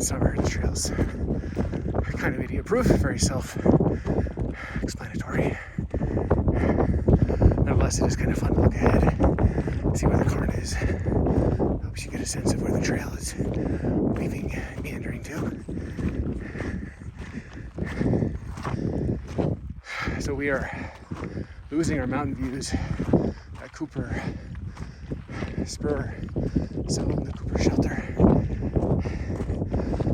summer, the trails are kind of idiot-proof, very self-explanatory. Nevertheless, it is kind of fun to look ahead, see where the current is. Helps you get a sense of where the trail is weaving, meandering to. So we are losing our mountain views at Cooper Spur Zone, the Cooper Shelter.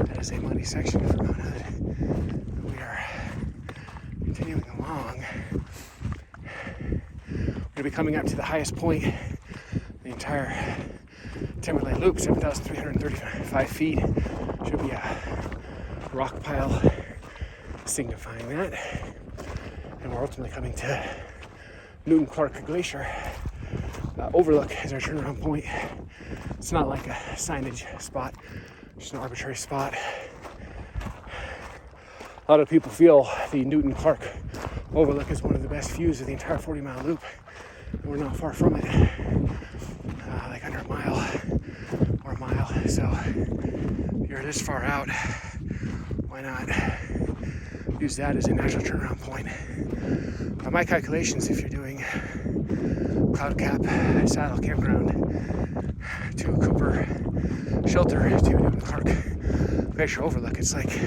That is a muddy section from Mount Hood. We are continuing along. We're going to be coming up to the highest point in the entire Timberline Loop, 7,335 feet. Should be a rock pile signifying that. And we're ultimately coming to Newton Clark Glacier. Overlook is our turnaround point. It's not like a signage spot, just an arbitrary spot. A lot of people feel the Newton Clark Overlook is one of the best views of the entire 40-mile loop. And we're not far from it, like under a mile or a mile. So if you're this far out, why not use that as a natural turnaround point? By my calculations, if you're doing Cloud Cap, Saddle, Campground to Cooper Shelter to Newton Clark Glacier Overlook, it's like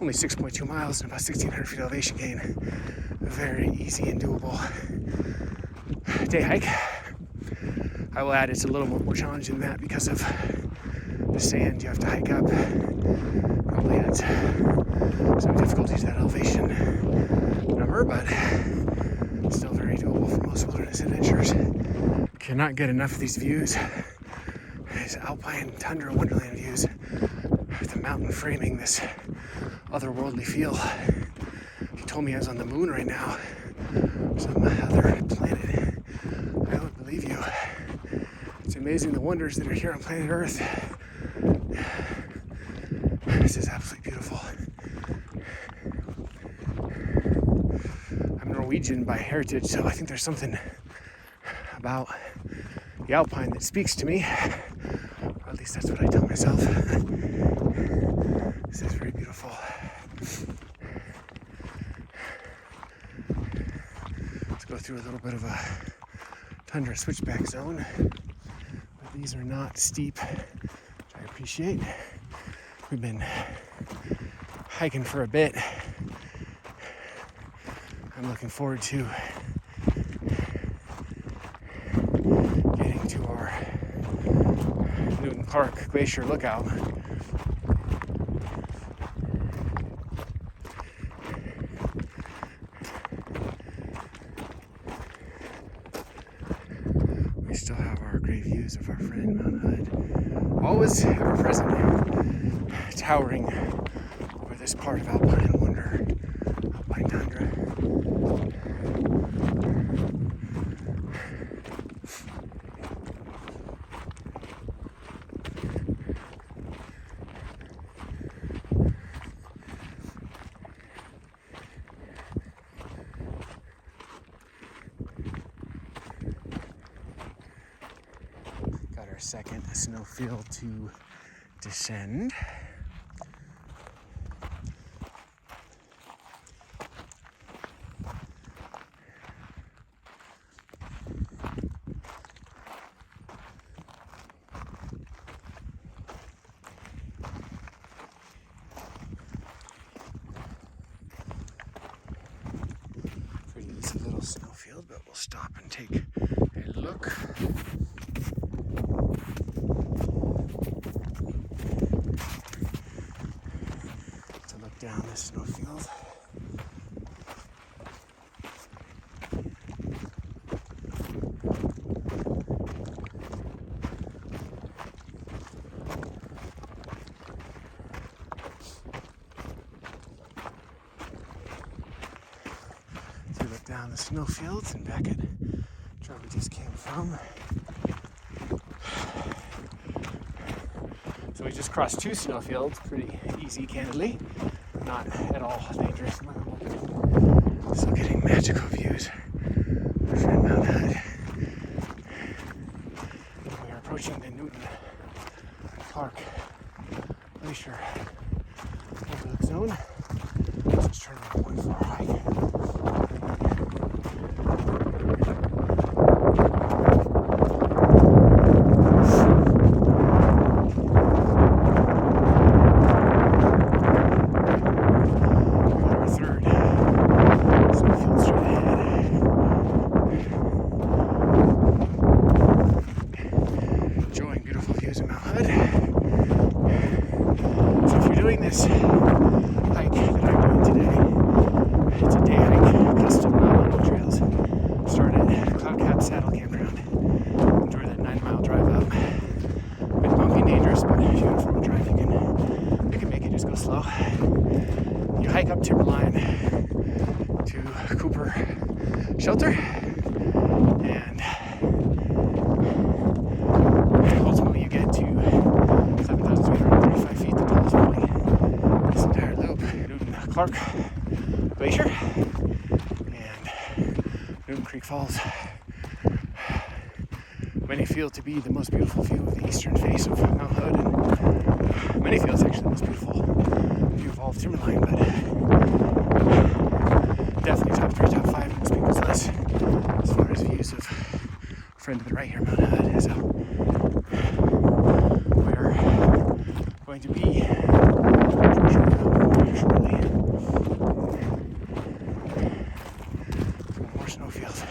only 6.2 miles and about 1,600 feet elevation gain. Very easy and doable day hike. I will add it's a little more challenging than that because of the sand you have to hike up. Probably adds some difficulty to that elevation number, but still very doable for most wilderness adventurers. Cannot get enough of these views. These Alpine, Tundra, Wonderland views with the mountain framing this otherworldly feel. If you told me I was on the moon right now, some other planet, I would believe you. It's amazing the wonders that are here on planet Earth. This is absolutely beautiful. I'm Norwegian by heritage, so I think there's something about the Alpine that speaks to me. Or at least that's what I tell myself. This is very beautiful. Let's go through a little bit of a Tundra switchback zone. But these are not steep, which I appreciate. We've been hiking for a bit. I'm looking forward to getting to our Newton Clark Glacier Lookout. We still have our great views of our friend Mount Hood, always ever present, towering over this part of Alpine wonder, Alpine Tundra. Got our second snowfield to descend. Pretty easy little snowfield, but we'll stop and take a look. Down this snowfield. So we look down the snowfields and back at where we just came from. So we just crossed two snowfields, pretty easy, candidly. Not at all dangerous. Still getting magical views. Our friend Mount Hood. We are approaching the Newton Clark Glacier Overlook Zone. Let's just turn around one for our hike. This hike that I'm doing today, it's a day hike, custom on Alltrails. Started at Cloud Cap Saddle Campground. Enjoy that 9-mile drive up. A bit bumpy and dangerous, but if you have a four-wheel drive, you can make it. Just go slow. You hike up Timberline to Cooper Shelter, and ultimately you get to 7,335 feet, the tallest point. This entire loop, Newton Clark Glacier and Newton Creek Falls. Many feel to be the most beautiful view of the eastern face of Mount Hood, and many feel it's actually the most beautiful view of all of Timberline, but definitely top 3, top 5 in most people's list as far as views of friend to the right here, Mount Hood. So we're going to be shortly. Some more snowfields.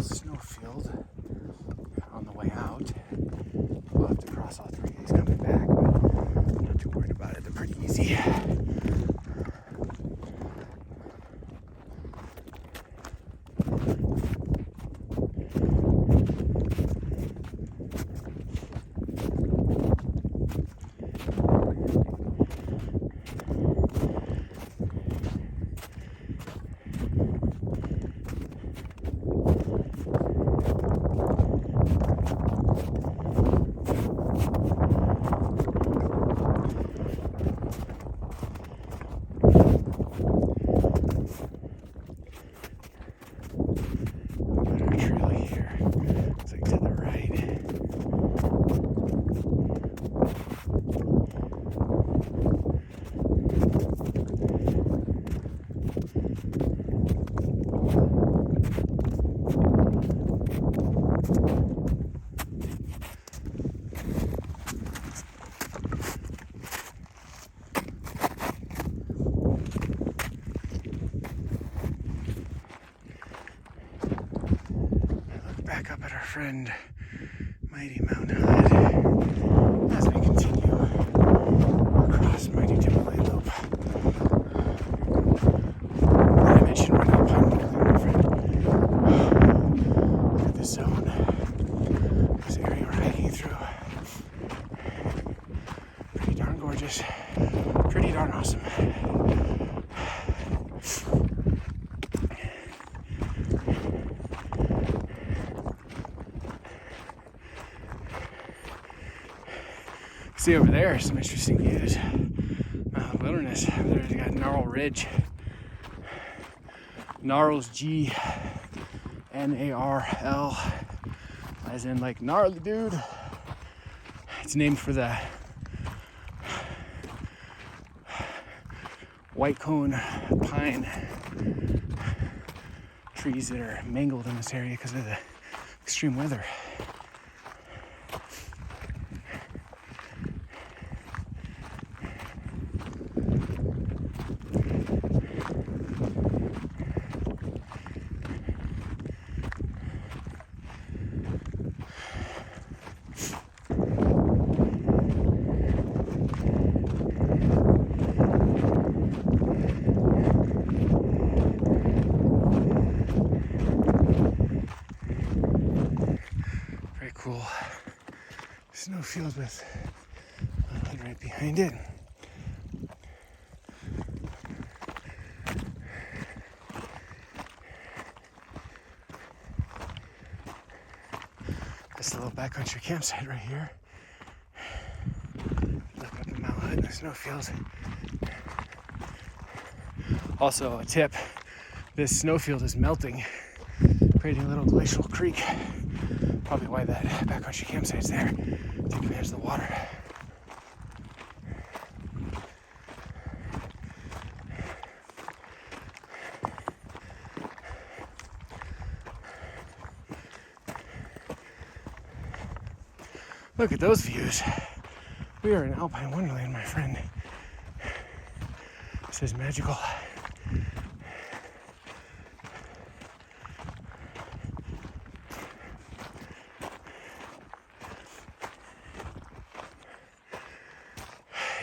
Snowfield on the way out. We'll have to cross all 3 days coming back, but I'm not too worried about it. They're pretty easy. Back up at our friend Mighty Mount Hood as we continue across Mighty Timberline Loop. I mentioned we're not Alpine, my friend. Look at this zone, this area we're hiking through. Pretty darn gorgeous, pretty darn awesome. See over there, some interesting views. Wilderness. Over there you got Gnarl Ridge. Gnarl's G-N-A-R-L, as in like gnarly dude. It's named for the white cone pine trees that are mangled in this area because of the extreme weather. snowfield with a hood right behind it. This little backcountry campsite right here. Look up in Mount Hood in the snowfields. Also a tip, this snowfield is melting, creating a little glacial creek. Probably why that backcountry campsite's there, take advantage of the water. Look at those views. We are in Alpine Wonderland, my friend. This is magical.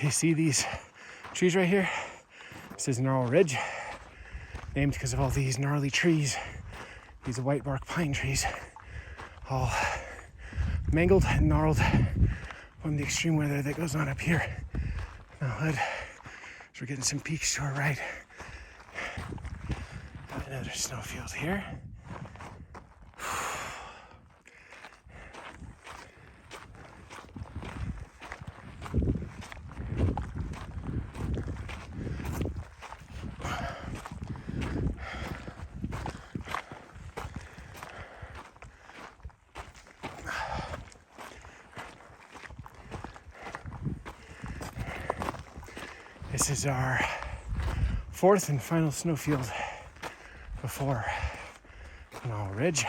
You see these trees right here? This is Gnarl Ridge, named because of all these gnarly trees, these white bark pine trees, all mangled and gnarled from the extreme weather that goes on up here. Mount Hood, so we're getting some peaks to our right. Another snowfield here. This is our fourth and final snowfield before Gnarl Ridge.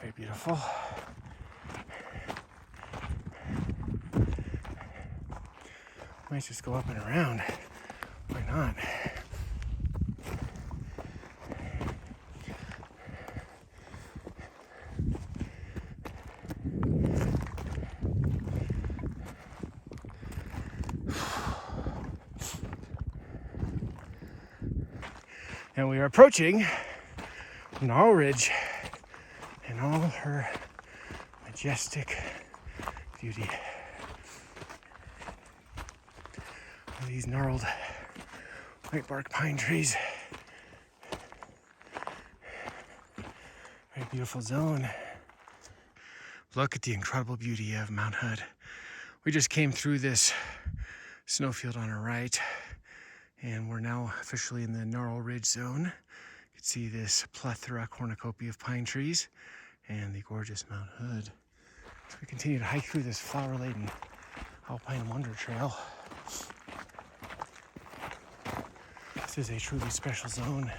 Very beautiful. Might just go up and around. Why not? And we are approaching Gnarl Ridge in all her majestic beauty. These gnarled white bark pine trees. Very beautiful zone. Look at the incredible beauty of Mount Hood. We just came through this snowfield on our right, and we're now officially in the Gnarl Ridge zone. You can see this plethora, cornucopia of pine trees and the gorgeous Mount Hood. So we continue to hike through this flower-laden Alpine Wonder Trail. This is a truly special zone.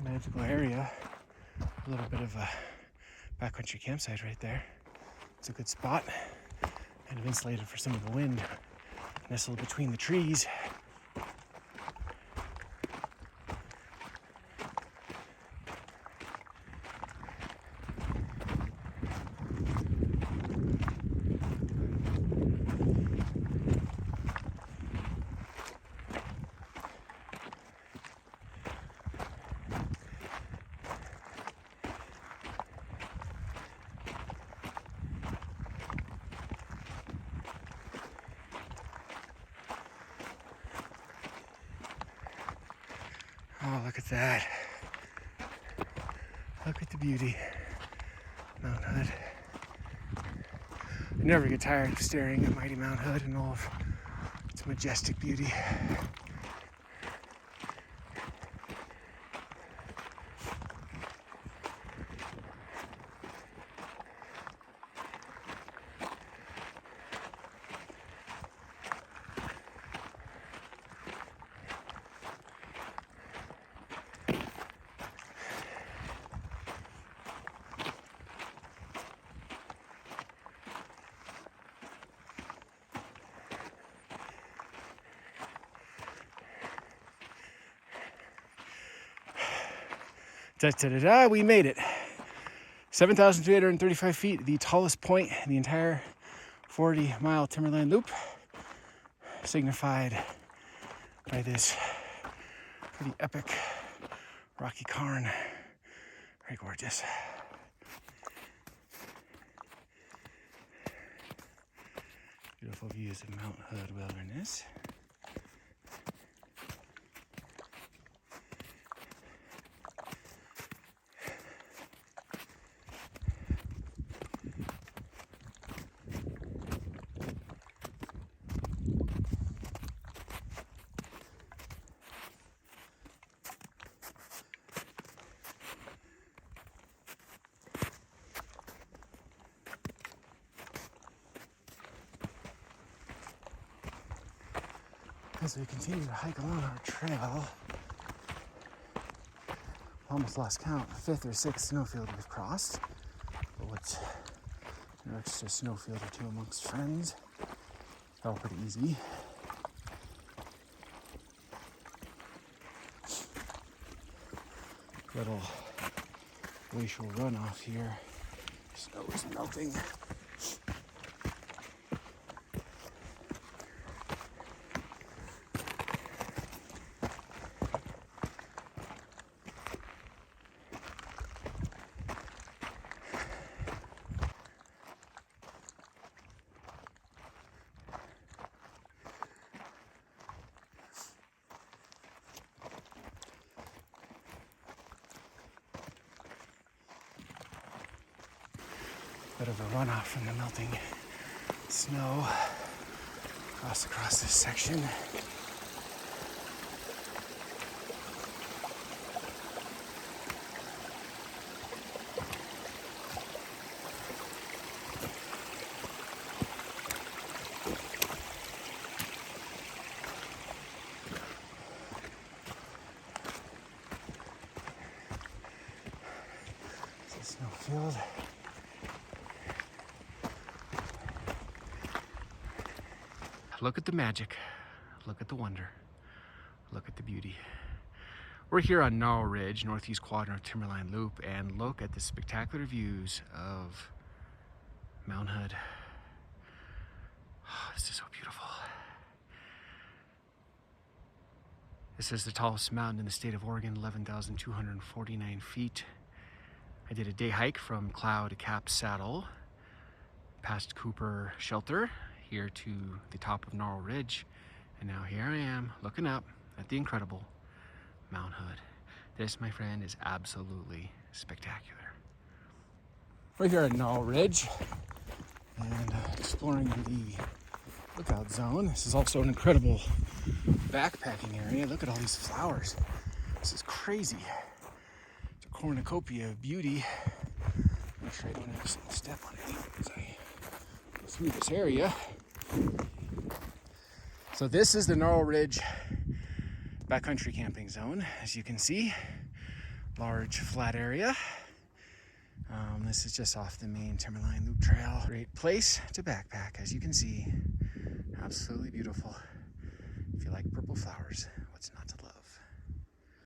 Magical area. A little bit of a backcountry campsite right there. It's a good spot. Kind of insulated for some of the wind. Nestled between the trees. Oh, look at that. Look at the beauty. Mount Hood. I never get tired of staring at mighty Mount Hood and all of its majestic beauty. Da-da-da-da, we made it. 7,335 feet, the tallest point in the entire 40-mile Timberline Loop, signified by this pretty epic rocky cairn. Very gorgeous. Beautiful views of Mount Hood Wilderness. As we continue to hike along our trail, almost lost count, 5th or 6th snowfield we've crossed. But what's an extra snowfield or two amongst friends. It's all pretty easy. Little glacial runoff here. Snow is melting. Bit of a runoff from the melting snow across this section. It's a snowfield. Look at the magic, look at the wonder, look at the beauty. We're here on Gnarl Ridge, northeast quadrant of Timberline Loop, and look at the spectacular views of Mount Hood. Oh, this is so beautiful. This is the tallest mountain in the state of Oregon, 11,249 feet. I did a day hike from Cloud to Cap Saddle, past Cooper Shelter, here to the top of Gnarl Ridge, and now here I am looking up at the incredible Mount Hood. This, my friend, is absolutely spectacular. We're here at Gnarl Ridge and exploring the lookout zone. This is also an incredible backpacking area. Look at all these flowers. This is crazy. It's a cornucopia of beauty. Make sure I don't have some step on it as I go through this area. So this is the Gnarl Ridge backcountry camping zone. As you can see, large flat area. This is just off the main Timberline Loop trail. Great place to backpack, as you can see. Absolutely beautiful if you like purple flowers.